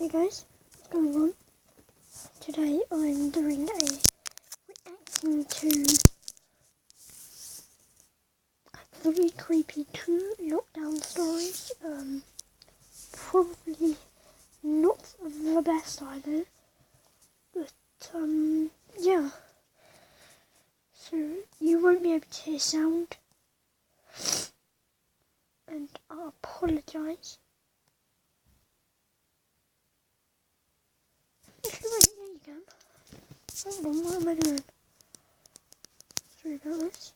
Hey guys, what's going on? Today I'm doing a reacting to 3 creepy 2 lockdown stories. Probably not the best either, but yeah. So you won't be able to hear sound, and I apologise. Actually, wait, yeah, you can. Hold on, what am I doing? Sorry about this.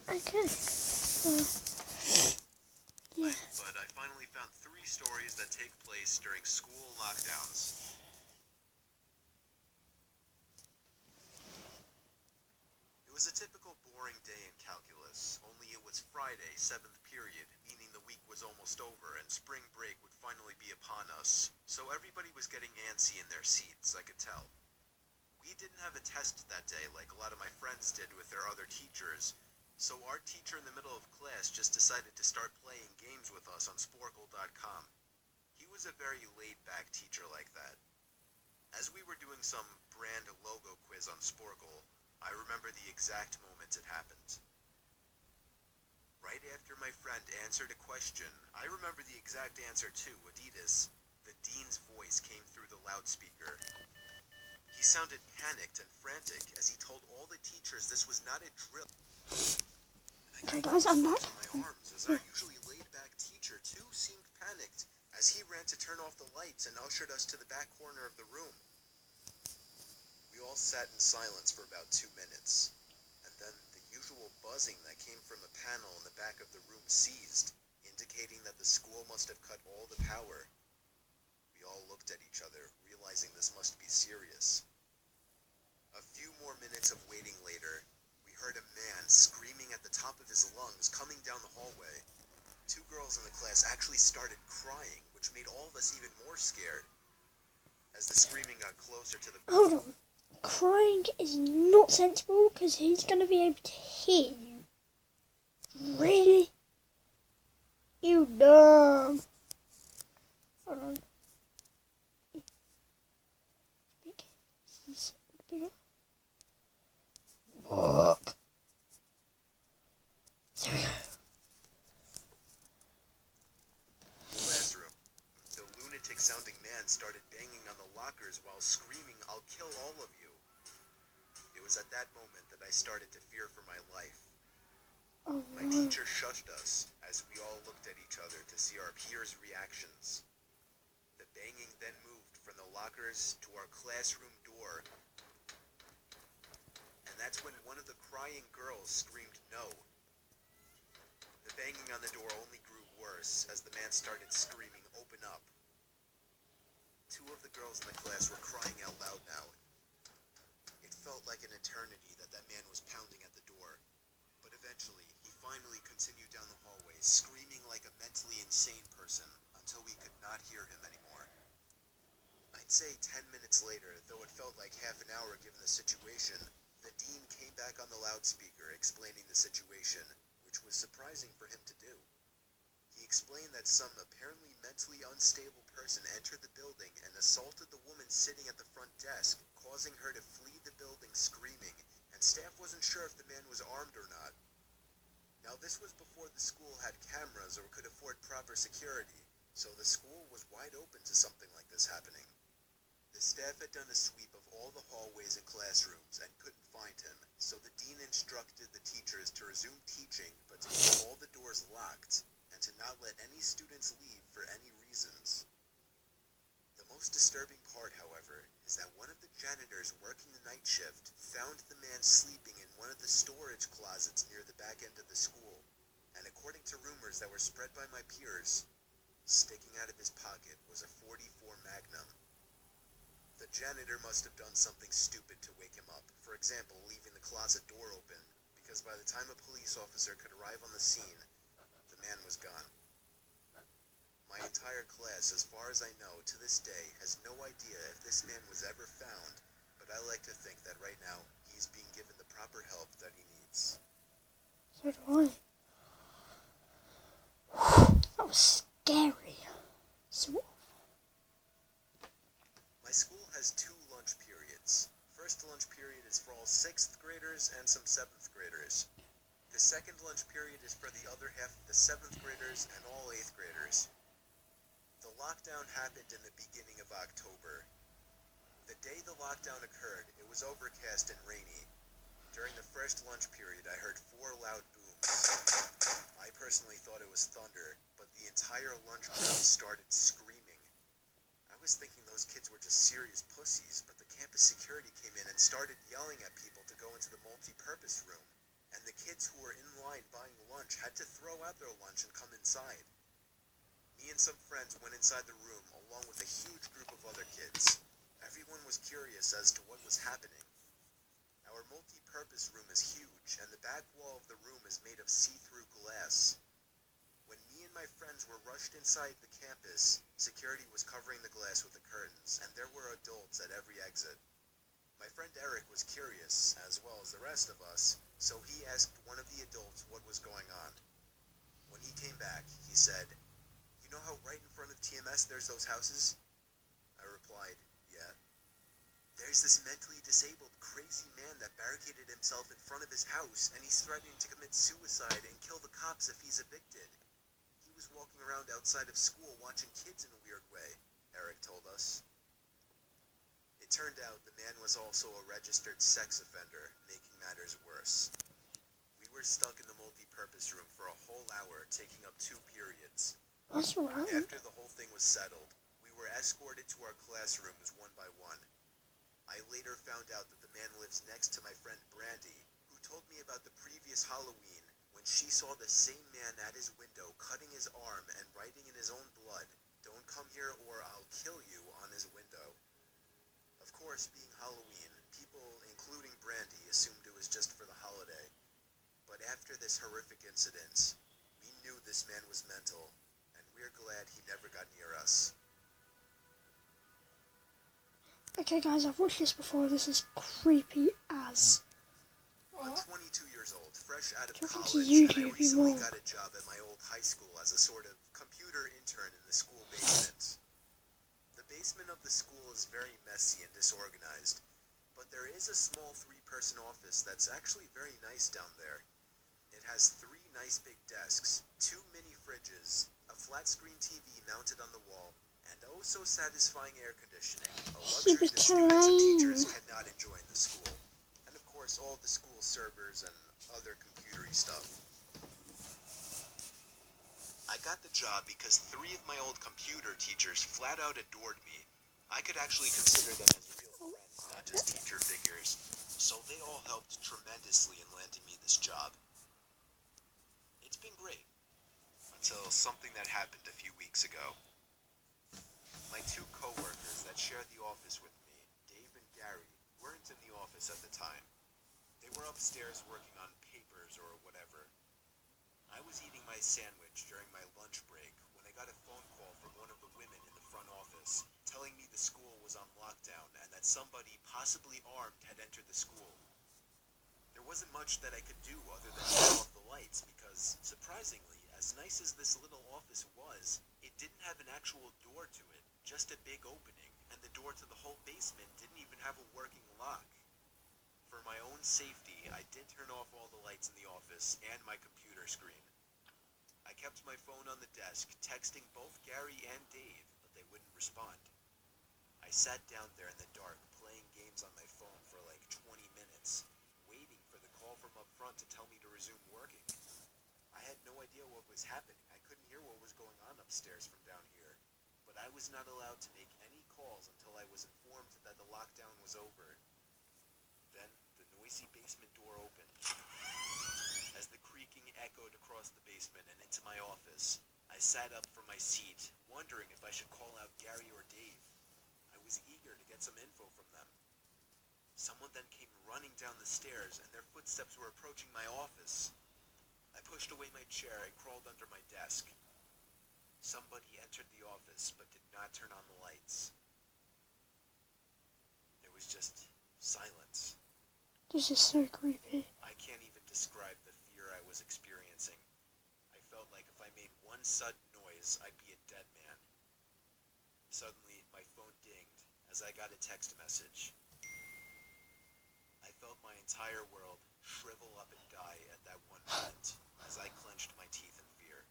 Okay. Yeah. But I finally found 3 stories that take place during school lockdowns. It was a typical boring day in calculus, only it was Friday, 7th period, meaning the week was almost over and spring break would finally be upon us, so everybody was getting antsy in their seats, I could tell. We didn't have a test that day like a lot of my friends did with their other teachers, so our teacher in the middle of class just decided to start playing games with us on Sporkle.com. He was a very laid-back teacher like that. As we were doing some brand logo quiz on Sporkle, I remember the exact moment it happened. Right after my friend answered a question, I remember the exact answer too, Adidas. The dean's voice came through the loudspeaker. He sounded panicked and frantic as he told all the teachers this was not a drill. Okay guys, I'm back. My arms, as our usually laid-back teacher too seemed panicked as he ran to turn off the lights and ushered us to the back corner of the room. We all sat in silence for about 2 minutes, and then the usual buzzing that came from a panel in the back of the room ceased, indicating that the school must have cut all the power. We all looked at each other, realizing this must be serious. A few more minutes of waiting later, we heard a man screaming at the top of his lungs coming down the hallway. 2 girls in the class actually started crying, which made all of us even more scared. As the screaming got closer to the... Hold on. Crying is not sensible because he's going to be able to hear you. Really? You dumb. Hold on. Bigger. What? There we go. Classroom. The lunatic-sounding man started banging on the lockers while screaming, "I'll kill all of you." It was at that moment that I started to fear for my life. Oh, My teacher shushed us as we all looked at each other to see our peers' reactions. The banging then moved from the lockers to our classroom door, and that's when one of the crying girls screamed no. The banging on the door only grew worse as the man started screaming, "Open up." 2 of the girls in the class were crying out loud now. It felt like an eternity that man was pounding at the door, but eventually he finally continued down the hallway, screaming like a mentally insane person until we could not hear him anymore. I'd say 10 minutes later, though it felt like half an hour given the situation, the dean came back on the loudspeaker explaining the situation, which was surprising for him to do. He explained that some apparently mentally unstable person entered the building and assaulted the woman sitting at the front desk, causing her to flee the building screaming, and staff wasn't sure if the man was armed or not. Now this was before the school had cameras or could afford proper security, so the school was wide open to something like this happening. The staff had done a sweep of all the hallways and classrooms and couldn't find him, so the dean instructed the teachers to resume teaching but to keep all the doors locked and to not let any students leave for any reasons. The most disturbing part, however, is that one of the janitors working the night shift found the man sleeping in one of the storage closets near the back end of the school, and according to rumors that were spread by my peers, sticking out of his pocket was a .44 Magnum. The janitor must have done something stupid to wake him up, for example, leaving the closet door open, because by the time a police officer could arrive on the scene, the man was gone. My entire class, as far as I know, to this day, has no idea if this man was ever found, but I like to think that right now, he's being given the proper help that he needs. So do I. That was scary. So lunch period is for all 6th graders and some 7th graders. The second lunch period is for the other half of the 7th graders and all 8th graders. The lockdown happened in the beginning of October. The day the lockdown occurred, it was overcast and rainy. During the first lunch period, I heard 4 loud booms. I personally thought it was thunder, but the entire lunch crowd started screaming. I was thinking those kids were just serious pussies, but the campus security came in and started yelling at people to go into the multi-purpose room, and the kids who were in line buying lunch had to throw out their lunch and come inside. Me and some friends went inside the room along with a huge group of other kids. Everyone was curious as to what was happening. Our multi-purpose room is huge, and the back wall of the room is made of see-through glass. When me and my friends were rushed inside the campus, security was covering the glass with the curtains, and there were adults at every exit. My friend Eric was curious, as well as the rest of us, so he asked one of the adults what was going on. When he came back, he said, "You know how right in front of TMS there's those houses?" I replied, "Yeah." "There's this mentally disabled, crazy man that barricaded himself in front of his house, and he's threatening to commit suicide and kill the cops if he's evicted. He was walking around outside of school watching kids in a weird way," Eric told us. It turned out the man was also a registered sex offender, making matters worse. We were stuck in the multi-purpose room for a whole hour, taking up 2 periods. That's right. After the whole thing was settled, we were escorted to our classrooms one by one. I later found out that the man lives next to my friend Brandy, who told me about the previous Halloween when she saw the same man at his window cutting his arm and writing in his own blood, "Don't come here or I'll kill you," on his window. Of course, being Halloween, people, including Brandy, assumed it was just for the holiday. But after this horrific incident, we knew this man was mental, and we're glad he never got near us. Okay guys, I've watched this before. This is creepy as. I'm 22 years old, fresh out of Talking to college, you, and I Davey recently Moore. got a job at my old high school as a sort of computer intern in the school basement. The basement of the school is very messy and disorganized, but there is a small 3-person office that's actually very nice down there. It has 3 nice big desks, 2 mini fridges, a flat-screen TV mounted on the wall, and oh so satisfying air conditioning, a luxury that students and teachers cannot enjoy in the school. And of course, all the school servers and other computery stuff. I got the job because 3 of my old computer teachers flat out adored me. I could actually consider them as real friends, not just teacher figures. So they all helped tremendously in landing me this job. It's been great. Until something that happened a few weeks ago. My 2 co-workers that shared the office with me, Dave and Gary, weren't in the office at the time. They were upstairs working on papers or whatever. I was eating my sandwich during my lunch break when I got a phone call from one of the women in the front office telling me the school was on lockdown and that somebody, possibly armed, had entered the school. There wasn't much that I could do other than turn off the lights because, surprisingly, as nice as this little office was, it didn't have an actual door to it, just a big opening, and the door to the whole basement didn't even have a working lock. For my own safety, I did turn off all the lights in the office and my computer screen. I kept my phone on the desk, texting both Gary and Dave, but they wouldn't respond. I sat down there in the dark, playing games on my phone for like 20 minutes, waiting for the call from up front to tell me to resume working. I had no idea what was happening. I couldn't hear what was going on upstairs from down here, but I was not allowed to make any calls until I was informed that the lockdown was over. Then, the noisy basement door opened. As the creaking echoed across the basement and into my office, I sat up from my seat, wondering if I should call out Gary or Dave. I was eager to get some info from them. Someone then came running down the stairs, and their footsteps were approaching my office. I pushed away my chair and crawled under my desk. Somebody entered the office, but did not turn on the lights. There was just silence. This is so creepy. I can't even describe the fear I was experiencing. I felt like if I made one sudden noise, I'd be a dead man. Suddenly, my phone dinged as I got a text message. felt my entire world shrivel up and die at that one moment as I clenched my teeth in fear.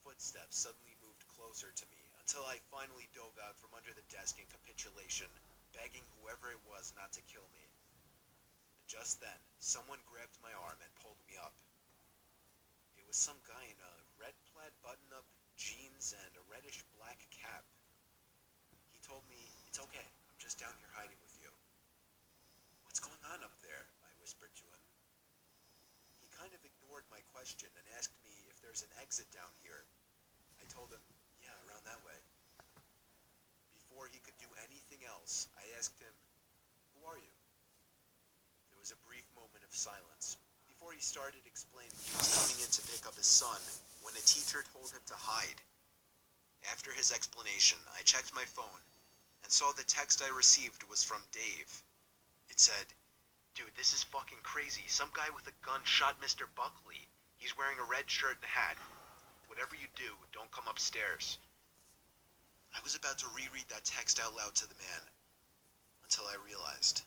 Footsteps suddenly moved closer to me until I finally dove out from under the desk in capitulation, begging whoever it was not to kill me. And just then, someone grabbed my arm and pulled me up. It was some guy in a red plaid button-up, jeans, and a reddish-black cap. He told me, "It's okay, I'm just down here hiding with you." "What's going on up there?" I whispered to him. He kind of ignored my question and asked me if there's an exit down here. I told him, "Yeah, around that way." Before he could do anything else, I asked him, "Who are you?" There was a brief moment of silence before he started explaining he was coming in to pick up his son when a teacher told him to hide. After his explanation, I checked my phone and saw the text I received was from Dave. It said, "Dude, this is fucking crazy. Some guy with a gun shot Mr. Buckley. He's wearing a red shirt and hat. Whatever you do, don't come upstairs." I was about to reread that text out loud to the man until I realized.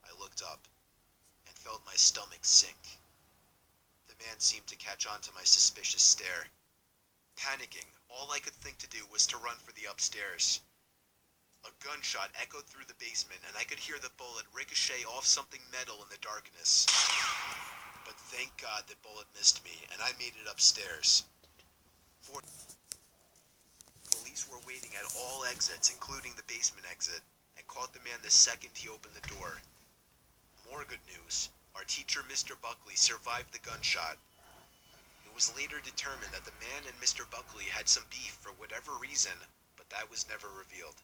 I looked up and felt my stomach sink. The man seemed to catch on to my suspicious stare. Panicking, all I could think to do was to run for the upstairs. A gunshot echoed through the basement, and I could hear the bullet ricochet off something metal in the darkness. But thank God the bullet missed me, and I made it upstairs. Police were waiting at all exits, including the basement exit, and caught the man the second he opened the door. More good news. Our teacher, Mr. Buckley, survived the gunshot. It was later determined that the man and Mr. Buckley had some beef for whatever reason, but that was never revealed.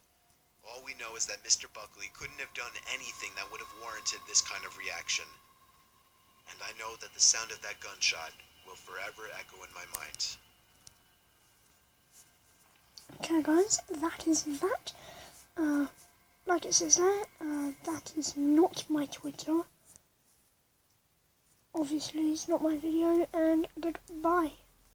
All we know is that Mr. Buckley couldn't have done anything that would have warranted this kind of reaction. And I know that the sound of that gunshot will forever echo in my mind. Okay guys, that is that. Like it says there, that is not my Twitter. Obviously it's not my video, and goodbye.